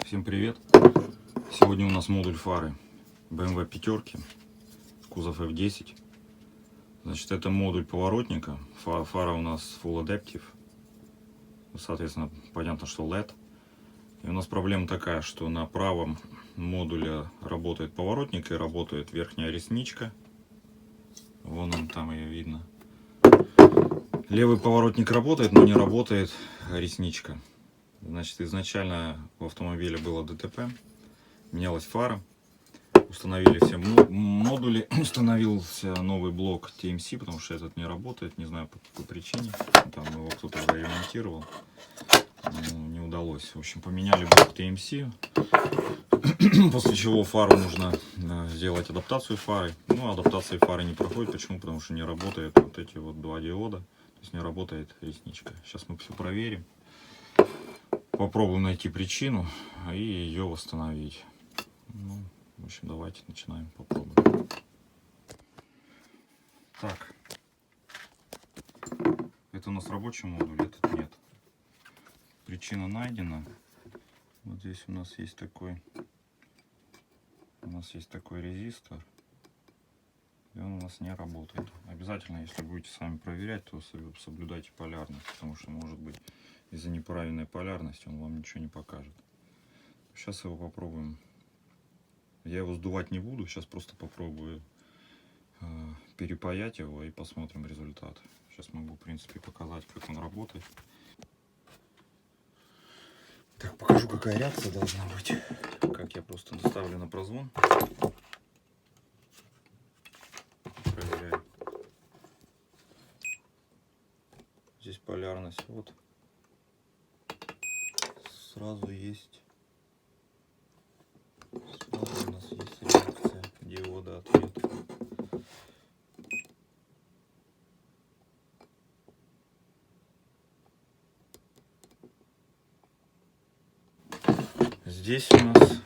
Всем привет! Сегодня у нас модуль фары BMW пятерки, кузов F10. Значит, это модуль поворотника. Фара у нас Full Adaptive. Соответственно, понятно, что LED. И у нас проблема такая, что на правом модуле работает поворотник и работает верхняя ресничка. Вон он, там ее видно. Левый поворотник работает, но не работает ресничка. Значит, изначально в автомобиле было ДТП, менялась фара, установили все модули, установился новый блок TMC, потому что этот не работает, не знаю по какой причине, там его кто-то ремонтировал, не удалось. В общем, поменяли блок TMC, после чего фару нужно сделать адаптацию фары. Ну, адаптация фары не проходит, почему? Потому что не работает вот эти вот два диода, то есть не работает ресничка. Сейчас мы все проверим. Попробуем найти причину и ее восстановить. Ну, в общем, давайте начинаем, попробуем. Так, это у нас рабочий модуль, этот нет. Причина найдена. Вот здесь у нас есть такой резистор, и он у нас не работает. Обязательно, если будете сами проверять, то соблюдайте полярность, потому что может быть из-за неправильной полярности он вам ничего не покажет. Сейчас его попробуем. Я его сдувать не буду, сейчас просто попробую перепаять его и посмотрим результат. Сейчас могу, в принципе, показать, как он работает. Так, покажу, какая реакция должна быть. Как я просто наставлю на прозвон. Проверяю. Здесь полярность. Вот. Сразу есть. Сразу у нас есть реакция диода ответ. Здесь у нас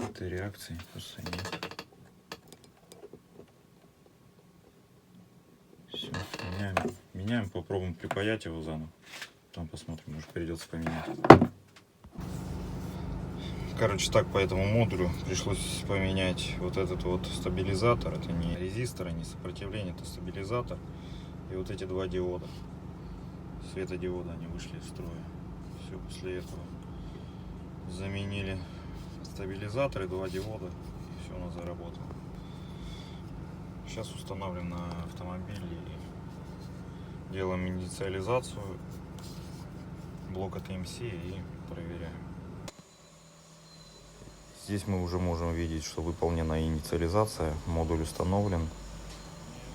этой реакции просто нет. Все, меняем, попробуем припаять его заново. Потом посмотрим, может придется поменять. Короче, так, по этому модулю пришлось поменять вот этот вот стабилизатор. Это не резистор, не сопротивление, это стабилизатор. И вот эти два диода, светодиода, они вышли из строя. Все, после этого заменили стабилизатор и два диода, и все у нас заработало. Сейчас установлен на автомобиль и делаем инициализацию блока TMC и проверяем. Здесь мы уже можем видеть, что выполнена инициализация, модуль установлен,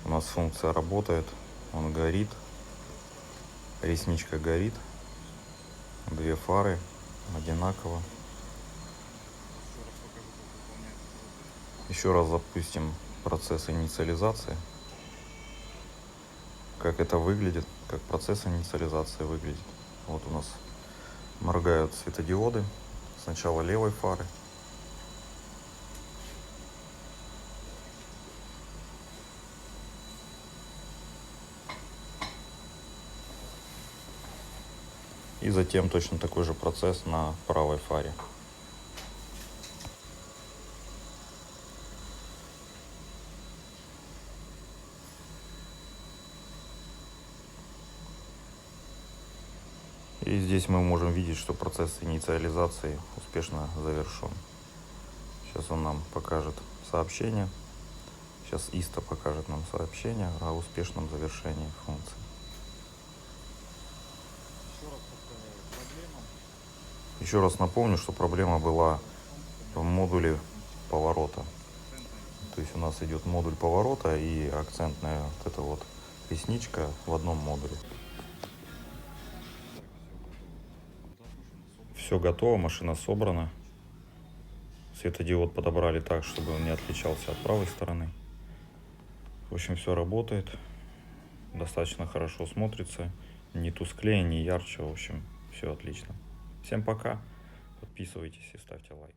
у нас функция работает, он горит, ресничка горит, две фары одинаково. Еще раз запустим процесс инициализации. Как это выглядит, как процесс инициализации выглядит. Вот у нас моргают светодиоды, сначала левой фары. И затем точно такой же процесс на правой фаре. И здесь мы можем видеть, что процесс инициализации успешно завершен. Сейчас он нам покажет сообщение. Сейчас ISTA покажет нам сообщение о успешном завершении функции. Еще раз напомню, что проблема была в модуле поворота. То есть у нас идет модуль поворота и акцентная вот эта вот ресничка в одном модуле. Все готово, машина собрана. Светодиод подобрали так, чтобы он не отличался от правой стороны. В общем, все работает. Достаточно хорошо смотрится. Не тусклее, не ярче. В общем, все отлично. Всем пока. Подписывайтесь и ставьте лайк.